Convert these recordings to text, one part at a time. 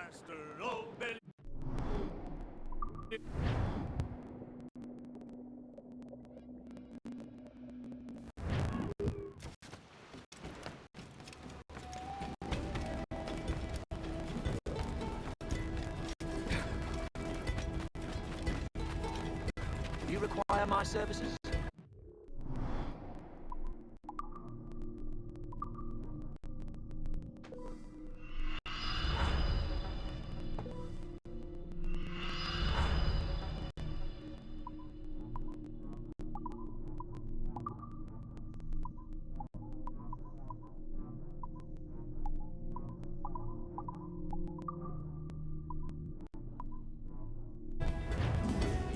master of Bel. Do you require my services?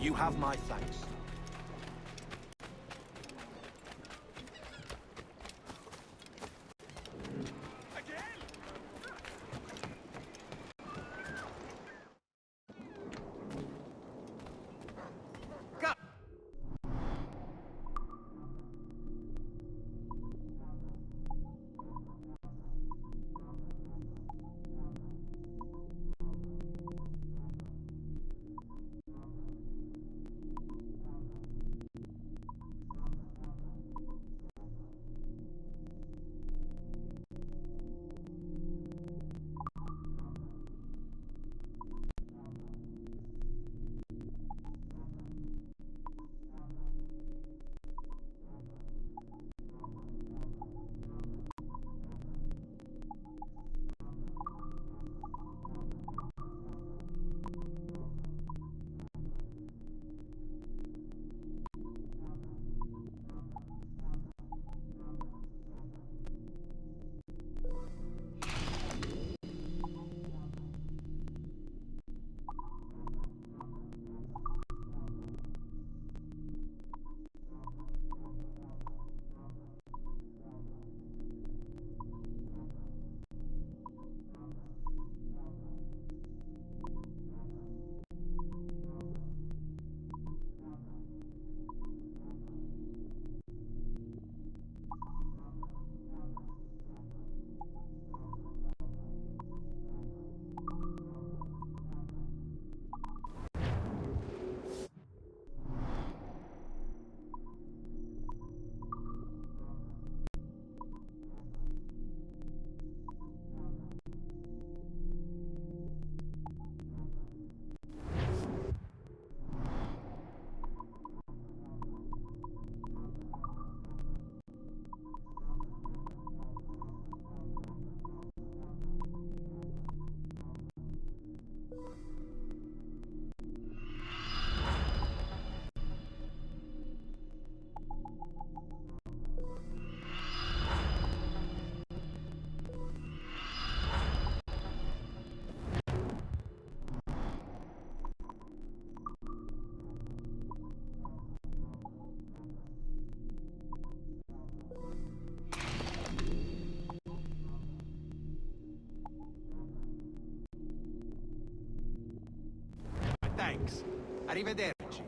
You have my thanks. Thanks. Arrivederci.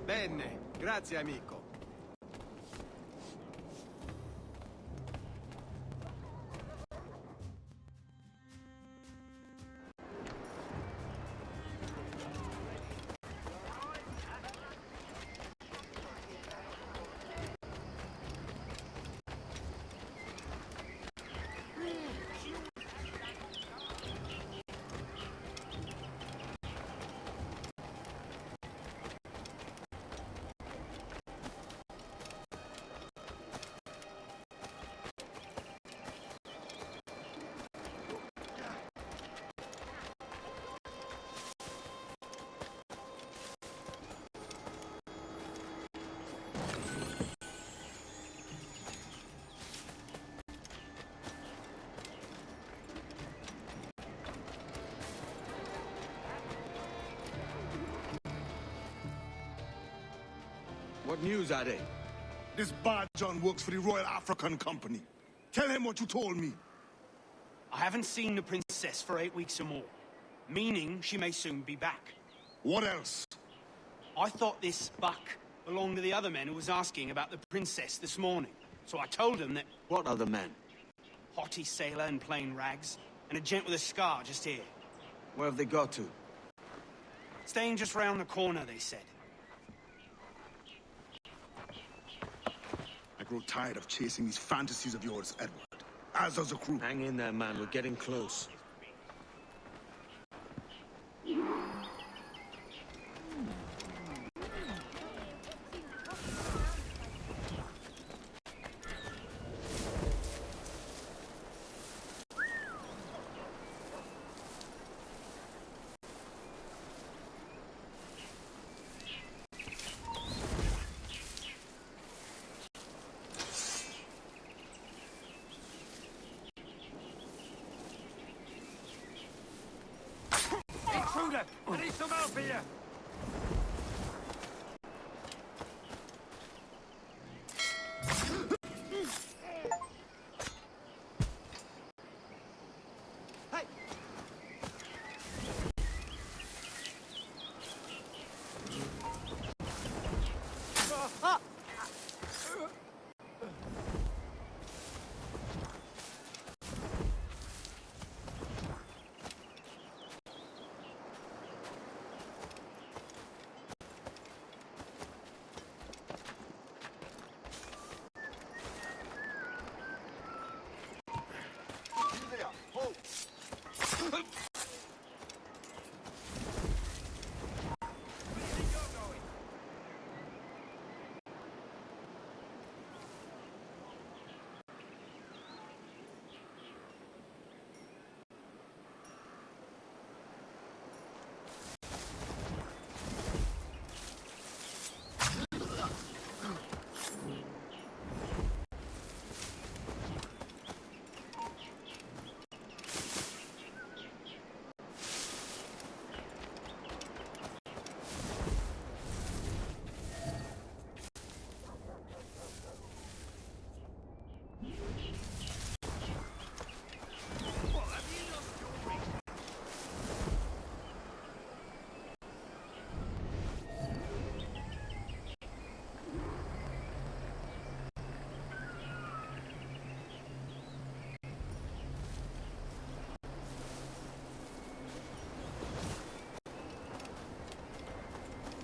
Bene, grazie amico. What news are they? This bad John works for the Royal African Company. Tell him what you told me. I haven't seen the princess for 8 weeks or more, meaning she may soon be back. What else? I thought this buck belonged to the other men who was asking about the princess this morning. So I told him that What other men? haughty sailor in plain rags, and a gent with a scar just here. Where have they got to? Staying just round the corner, they said. I grow tired of chasing these fantasies of yours, Edward. As does the crew. Hang in there, man. We're getting close. Intruder! I need some help here! Hey!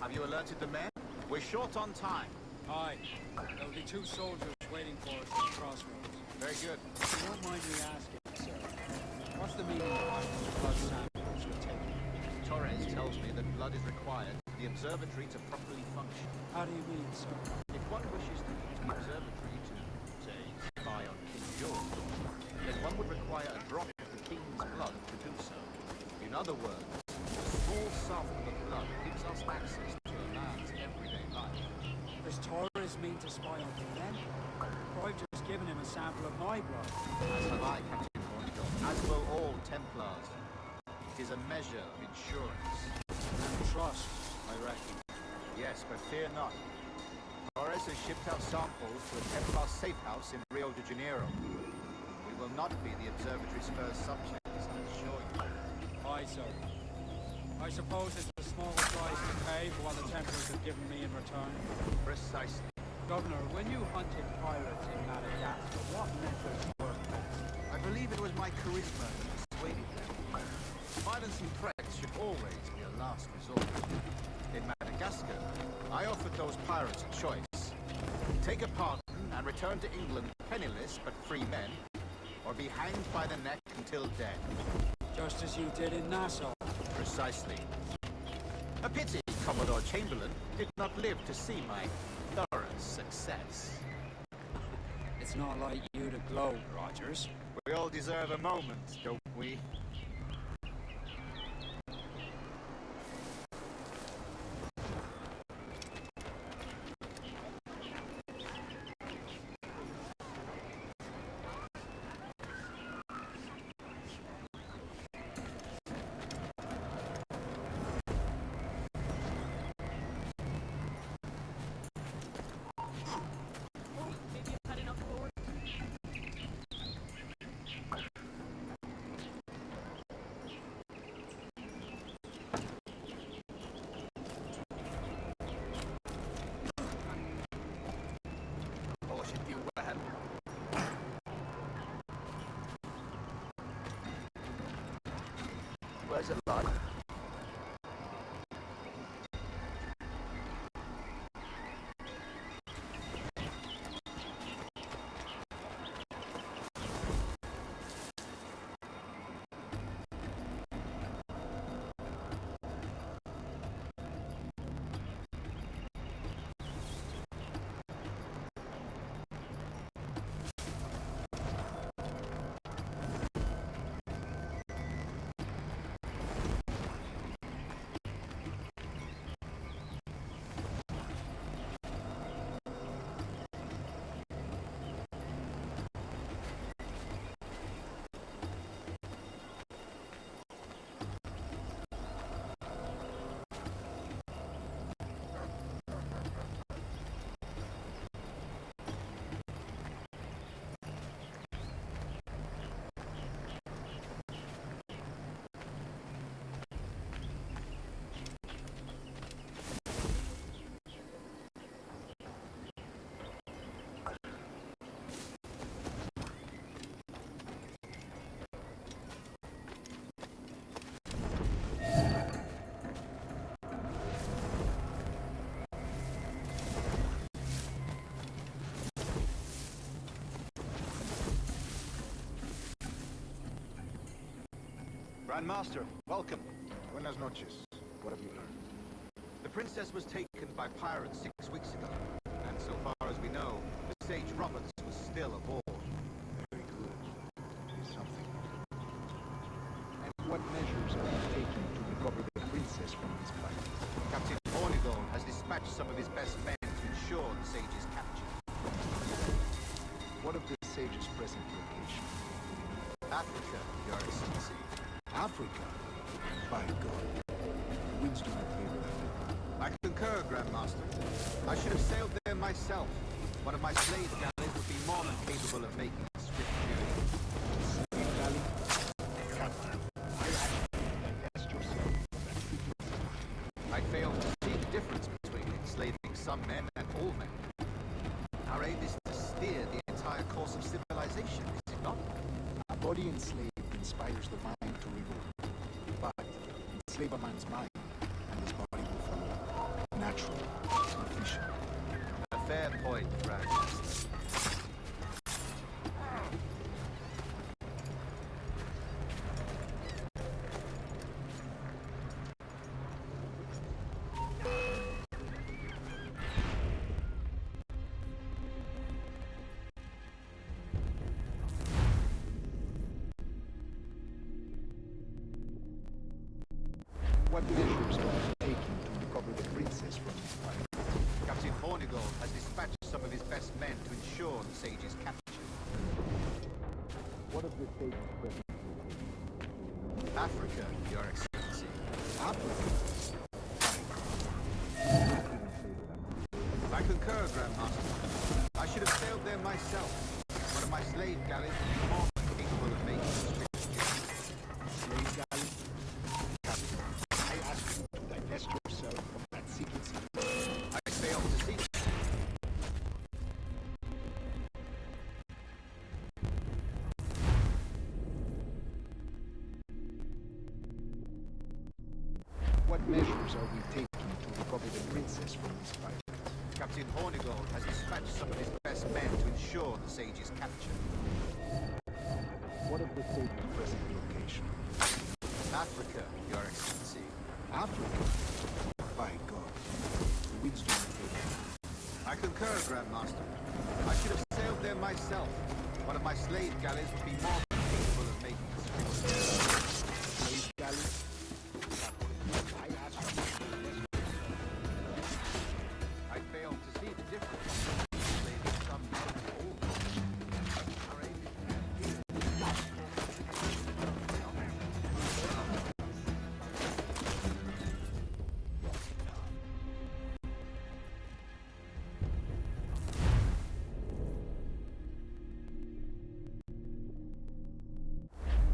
Have you alerted the men? We're short on time. Aye. There'll be 2 soldiers waiting for us at the crossroads. Very good. If you don't mind me asking, sir, what's the meaning behind those blood samples you're taking? Torres tells me that blood is required for the observatory to properly function. How do you mean, sir? If one wishes to use the observatory to, say, spy on King George, then one would require a drop of the king's blood to do so. In other words, a small sample of blood gives us access to a man's everyday life. Does Torres mean to spy on the men? Or I've just given him a sample of my blood. As have I, Captain Hornjohn, as will all Templars. It is a measure of insurance. And trust, I reckon. Yes, but fear not. Torres has shipped out samples to a Templar safe house in Rio de Janeiro. We will not be the observatory's first subjects, I assure you. Aye, sir. I suppose it's a small price to pay for what the Templars have given me in return. Precisely. Governor, when you hunted pirates in Madagascar, what methods worked best? I believe it was my charisma that persuaded them. Violence and threats should always be a last resort. In Madagascar, I offered those pirates a choice. Take a pardon and return to England penniless but free men, or be hanged by the neck until dead. Just as you did in Nassau. Precisely. A pity Commodore Chamberlain did not live to see my thorough success. It's not like you to gloat, Rogers. We all deserve a moment, don't we? Where's it like? Grandmaster, welcome. Buenas noches. What have you learned? The princess was taken by pirates 6 weeks ago, and so far as we know, the Sage Roberts was still aboard. Very good. Something. And what measures are you taking to recover the princess from this fight? Captain Hornigold has dispatched some of his best men to ensure the Sage's capture. What of the Sage's present location? Africa, Your Excellency. Africa? By God. The winds do not favor that. I concur, Grandmaster. I should have sailed there myself. One of my slave galleys would be more than capable of making a swift journey. Slave galley? Captain, I ask you to divest yourself of that figure. I fail to see the difference between enslaving some men and all men. Our aim is to steer the entire course of civilization, is it not? A body enslaved inspires the mind to revolt. But enslave a man's mind, and his body will follow. Natural, efficient. A fair point, Grandmaster. What measures are you taking to recover the princess from this fight? Captain Hornigold has dispatched some of his best men to ensure the Sage's capture. What of the Sage's present location? Africa, Your Excellency. Africa? I concur, Grandmaster. I should have sailed there myself. One of my slave galleys would be more than capable of making a swift journey. Slave galley? Captain, I ask you to divest yourself of that secrecy. I fail to see. What measures are we taking to recover the princess from this fight? Captain Hornigold has dispatched some of his best men to ensure the Sage's capture. What of the Sage's present location? Africa, Your Excellency. Africa? By God. The winds do not favor. I concur, Grandmaster. I should have sailed there myself. One of my slave galleys would be more than capable of making a swift journey. Slave galley? I ask you to divest I fail to see the difference between enslaving some men and all men. Our aim is to steer the entire course of civilization.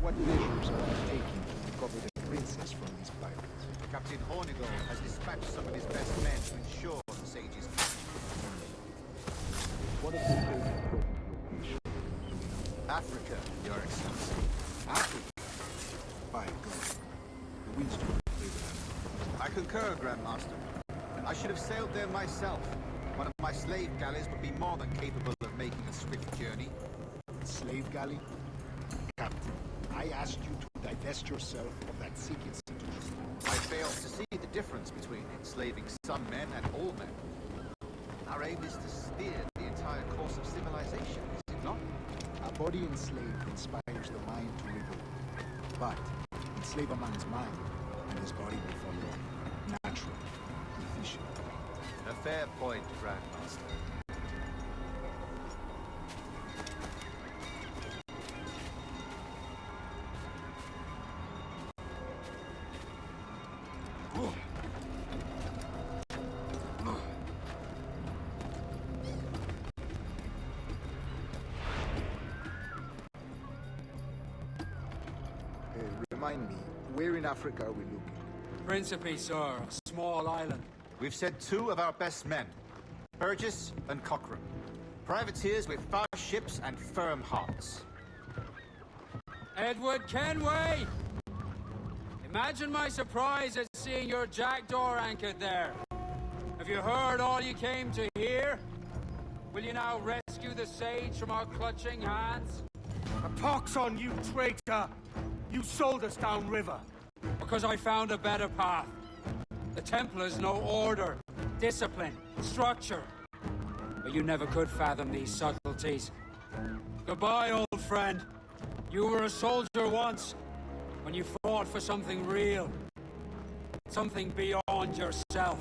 What measures are you taking to recover the princess from these pirates? Captain Hornigold has dispatched some of his best men to ensure the Sage's capture. What of the Sage's present location? Africa, Your Excellency. Africa? By God. The winds do not favor that. I concur, Grandmaster. I should have sailed there myself. One of my slave galleys would be more than capable of making a swift journey. Slave galley? Captain, I asked you to divest yourself of that sick institution. I fail to see the difference between enslaving some men and all men. Our aim is to steer the entire course of civilization, is it not? A body enslaved inspires the mind to revolt. But enslave a man's mind, and his body will follow. Natural, efficient. A fair point, Grandmaster. Remind me, where in Africa are we looking? Principe, sir, a small island. We've sent 2 of our best men, Burgess and Cochrane. Privateers with fast ships and firm hearts. Edward Kenway! Imagine my surprise at seeing your jackdaw anchored there. Have you heard all you came to hear? Will you now rescue the sage from our clutching hands? A pox on you, traitor! You sold us downriver. Because I found a better path. The Templars know order, discipline, structure. But you never could fathom these subtleties. Goodbye, old friend. You were a soldier once, when you fought for something real. Something beyond yourself.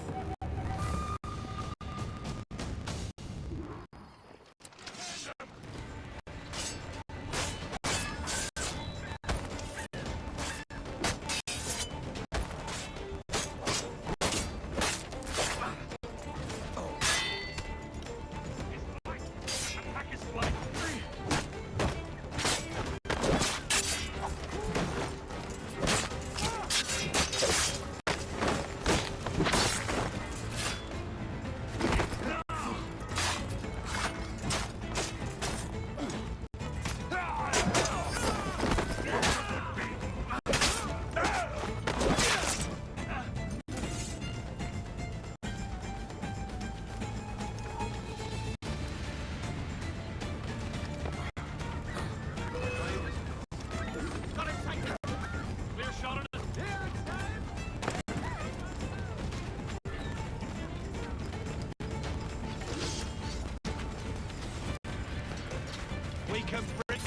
We can bring...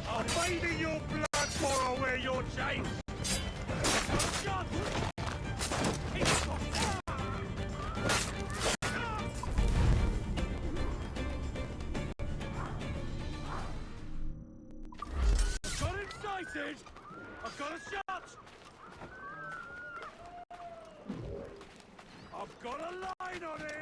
I'll bathe in your blood before I wear your chains! Got excited! I've got a shot! I've got a line on him!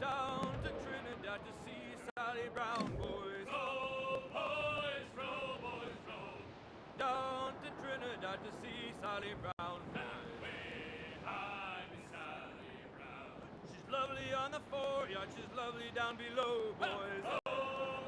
Down to Trinidad to see Sally Brown, boys. Row, boys, row, boys, row. Down to Trinidad to see Sally Brown, boys. Way high Miss Sally Brown. She's lovely on the foreyard, she's lovely down below, boys. Row,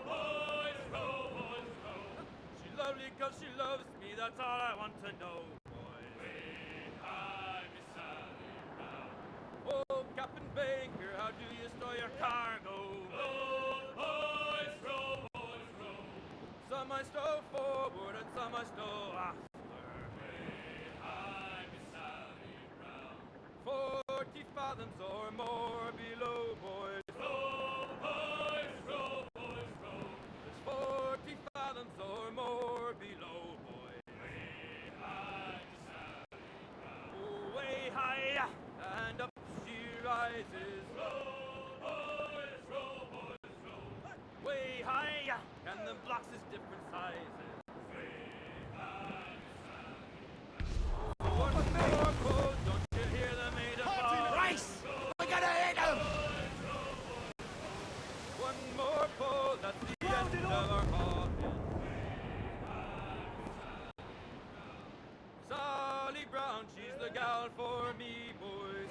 boys, row, boys, row. She's lovely 'cause she loves me, that's all I want to know, boys. Way high Miss Sally Brown. Oh, Captain Baker, how do you store your cargo? Row, boys, row, boys, row. Some I stow forward and some I stow after. Way Sally Brown. 40 fathoms or more below, boys. Row, boys, row, boys, row. There's 40 fathoms or more below, boys. Oh, way high, and up she rises. Row, boys, row, way high, and the blocks is different sizes. One more pull, don't you hear the maiden ball? Rice! We're gonna hit him! One more pull, that's the end of our coffin. Sally Brown, she's the gal for me, boys.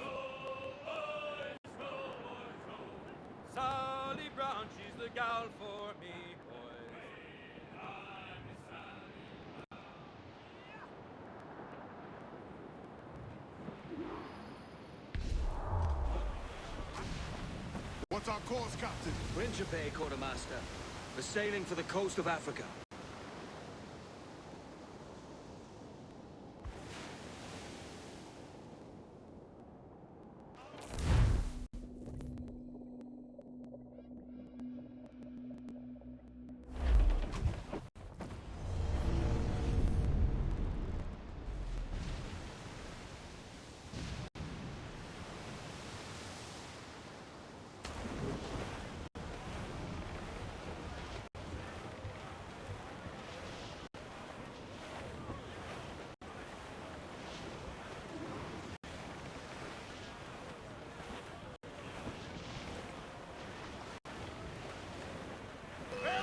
Sally Brown, she's the gal for me, boys. What's our course, Captain? Ranger Bay, Quartermaster. We're sailing for the coast of Africa.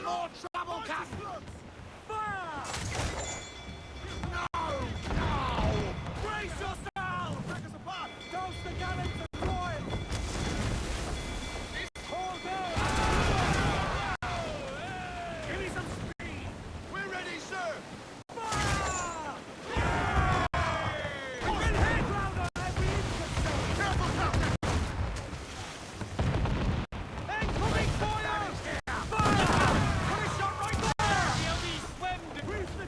More trouble, Captain! Brace yourself! Break us apart! Douse the gallants and royals! Hold on! Give me some speed! We're ready, sir! Fire! We'll hit round on every inch! Careful, Captain! Incoming fire! Fire! Put a shot right there! He'll be slammed! Grease the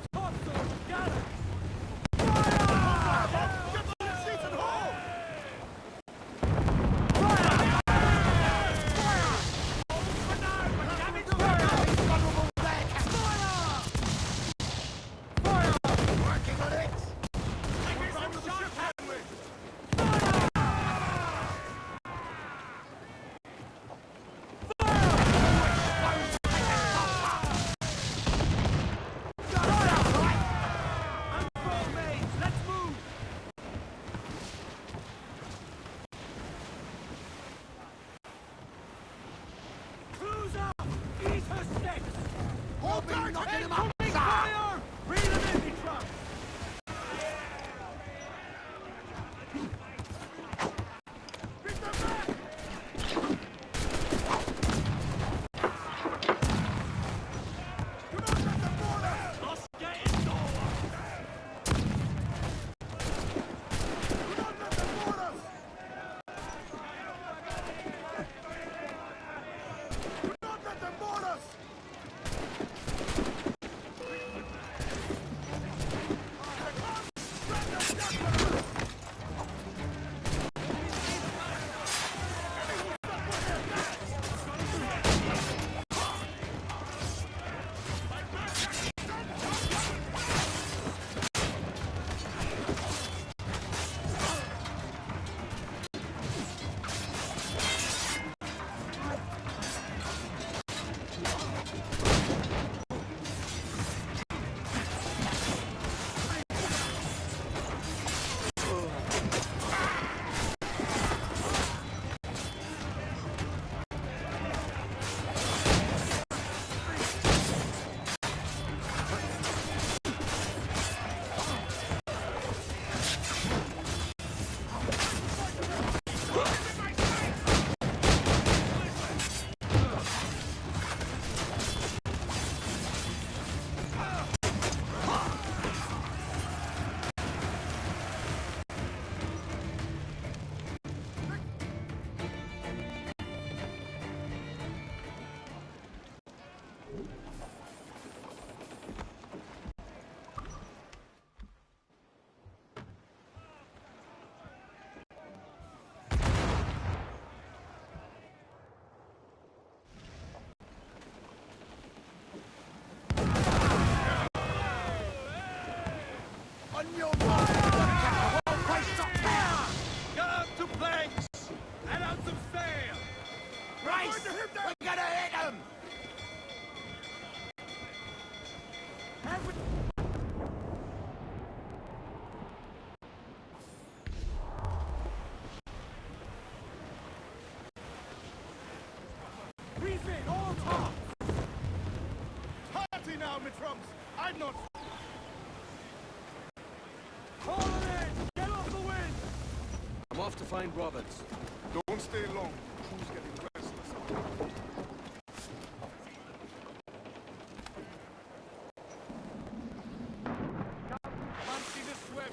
Get out to planks! And out some sail! Bryce! We're gonna hit him! Refit, all tops! Party now, my trumps! I'm not... Haul it in! Get off the wind! I'm off to find Roberts. Don't stay long. Crew's getting restless. Fancy the swim!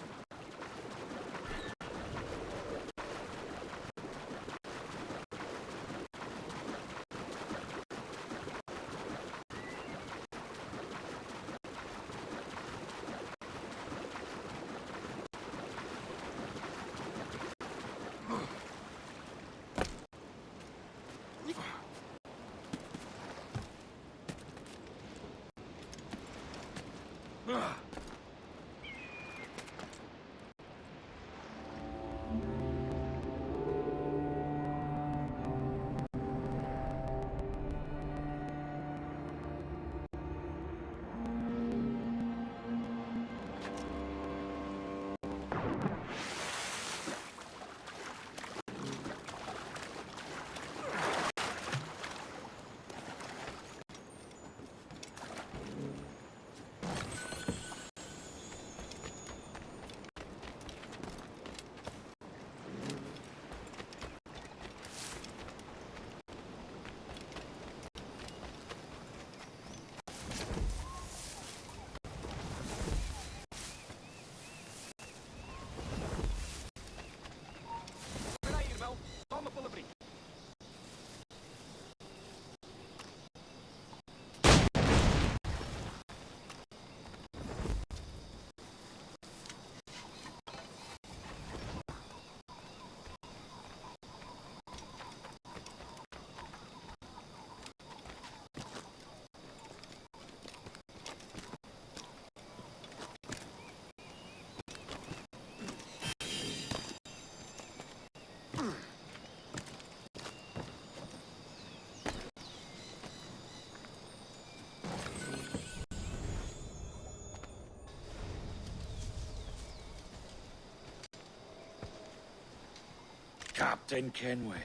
Captain Kenway.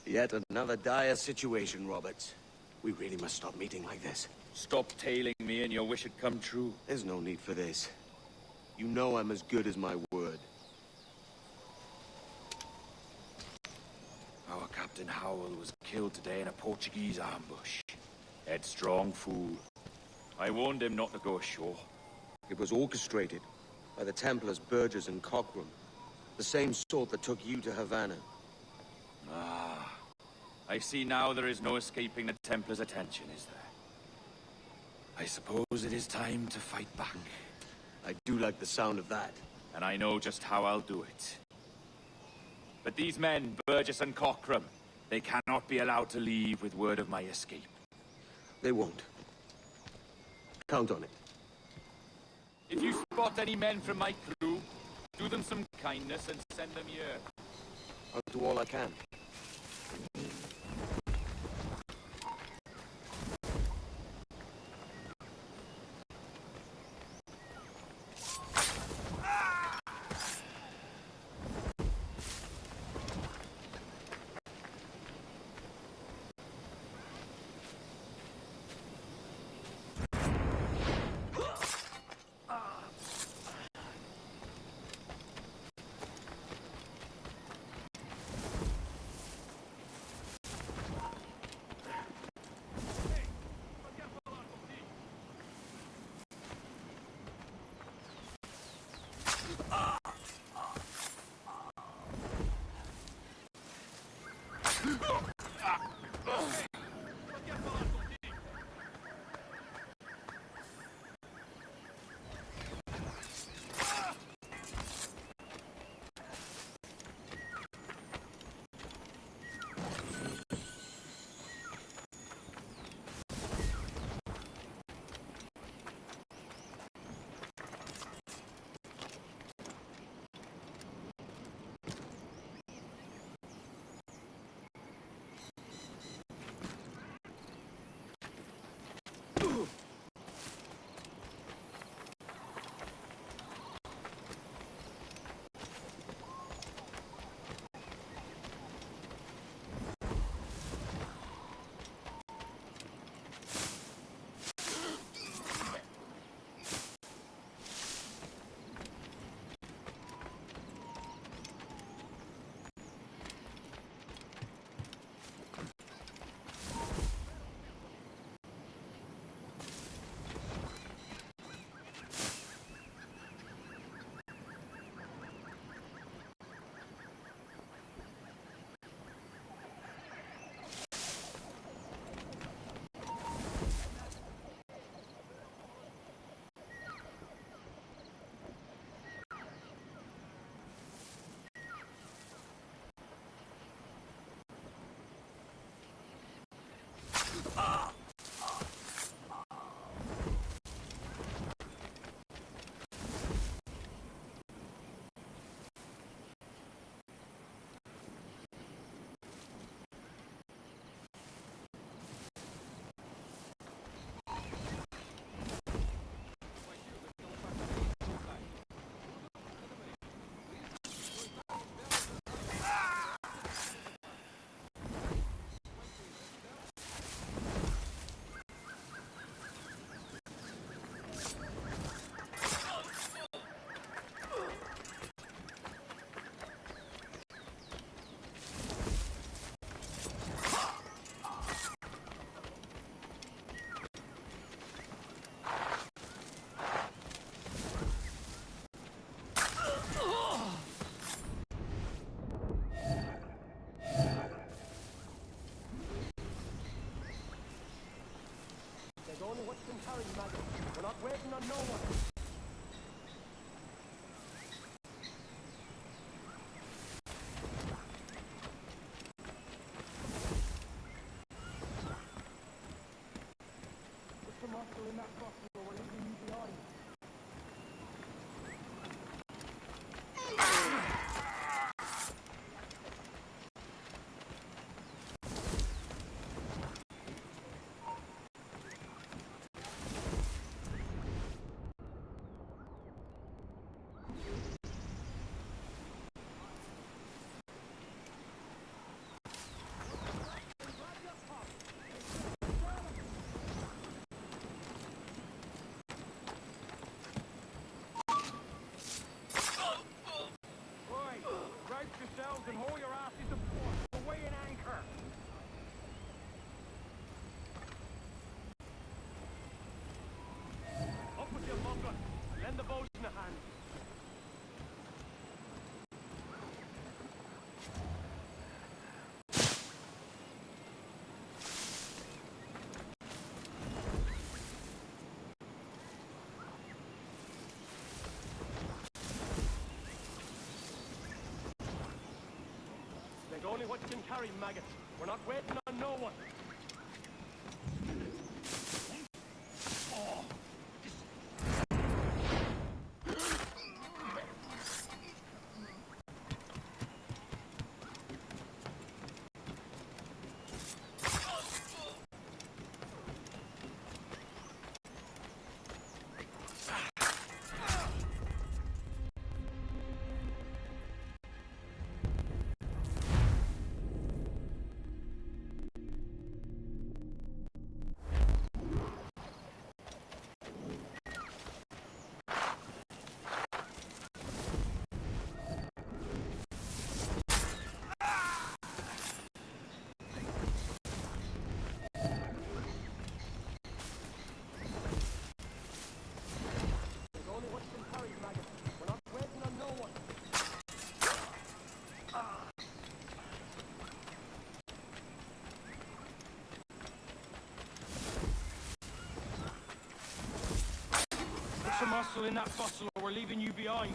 Yet another dire situation, Roberts. We really must stop meeting like this. Stop tailing me and your wish had come true. There's no need for this. You know I'm as good as my word. Our Captain Howell was killed today in a Portuguese ambush. Headstrong fool. I warned him not to go ashore. It was orchestrated by the Templars Burgess and Cockrum. The same sort that took you to Havana. Ah. I see now there is no escaping the Templars' attention, is there? I suppose it is time to fight back. I do like the sound of that. And I know just how I'll do it. But these men, Burgess and Cockrum, they cannot be allowed to leave with word of my escape. They won't. Count on it. If you spot any men from my crew, do them some kindness and send them here. I'll do all I can. haul your asses to port. Away in anchor. Up with your muffler. Lend the bosun a hand. Take only what you can carry, maggot. We're not waiting on no one. Put some muscle in that bustle or we're leaving you behind.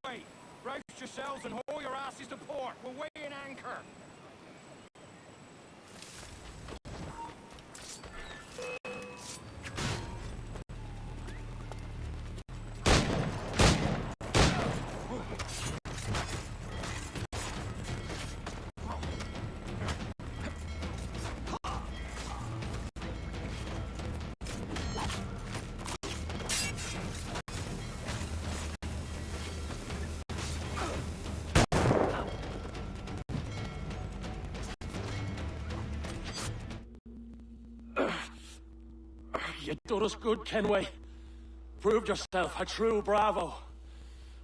Right, rouse yourselves and haul your asses to port. We're weighing anchor. You done us good, Kenway. Proved yourself a true bravo.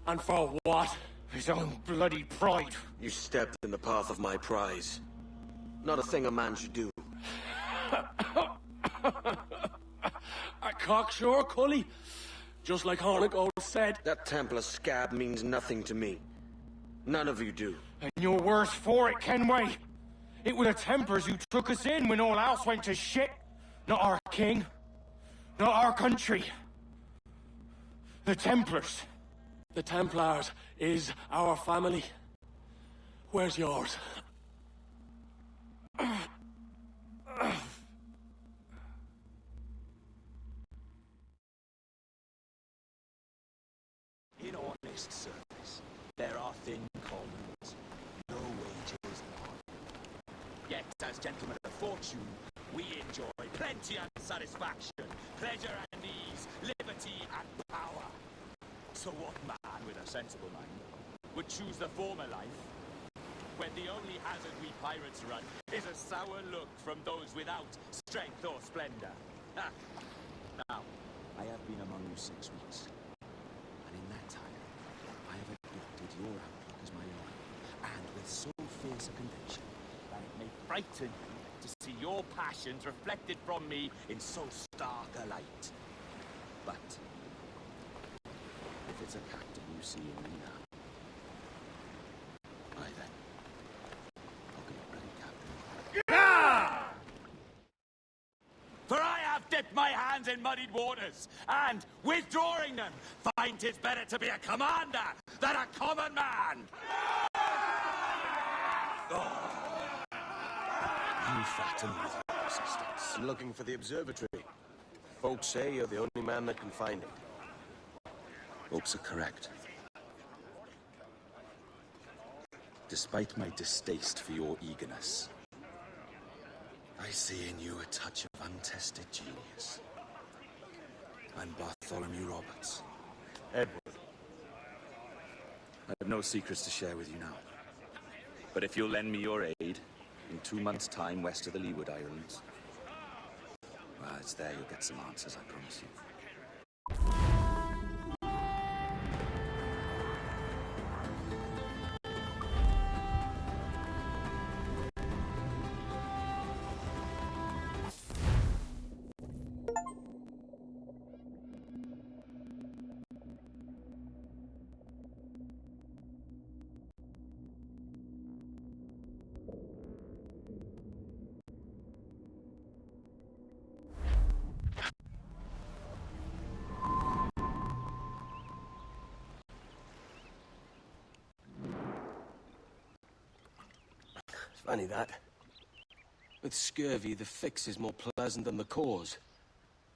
And for what? His own bloody pride. You stepped in the path of my prize. Not a thing a man should do. A cocksure, Cully. Just like Hornigold said. That Templar scab means nothing to me. None of you do. And you're worse for it, Kenway. It were the Templars who took us in when all else went to shit. Not our king. Not our country. The Templars. The Templars is our family. Where's yours? In honest service, there are thin commons, no wages none. Yet, as gentlemen of fortune, we enjoy plenty and satisfaction, pleasure and ease, liberty and power. So what man with a sensible mind would choose the former life, when the only hazard we pirates run is a sour look from those without strength or splendor? Now, I have been among you 6 weeks, and in that time, I have adopted your outlook as my own, and with so fierce a conviction that it may frighten you to see your passions reflected from me in so stark a light. But if it's a captain you see in me now, why then, how can a bloody captain? For I have dipped my hands in muddied waters, and, withdrawing them, find 'tis better to be a commander than a common man! You fatten with your persistence. I'm looking for the observatory. Folks say you're the only man that can find it. Hopes are correct. Despite my distaste for your eagerness, I see in you a touch of untested genius. I'm Bartholomew Roberts. Edward. I have no secrets to share with you now. But if you'll lend me your aid, in 2 months' time west of the Leeward Islands, well, it's there you'll get some answers, I promise you. Funny that. With scurvy, the fix is more pleasant than the cause.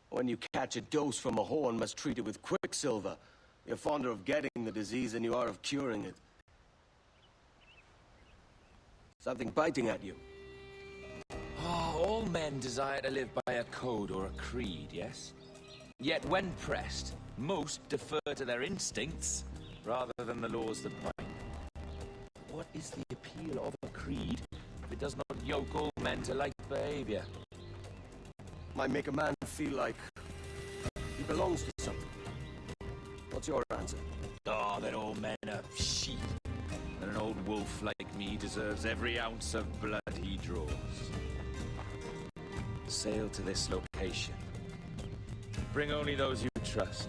When you catch a dose from a horn, must treat it with quicksilver. You're fonder of getting the disease than you are of curing it. Something biting at you. Oh, all men desire to live by a code or a creed, yes? Yet when pressed, most defer to their instincts rather than the laws that bind. What is the appeal of a creed if it does not yoke all men to like behavior? Might make a man feel like he belongs to something. What's your answer? Oh, that all men are sheep. And an old wolf like me deserves every ounce of blood he draws. Sail to this location. Bring only those you trust.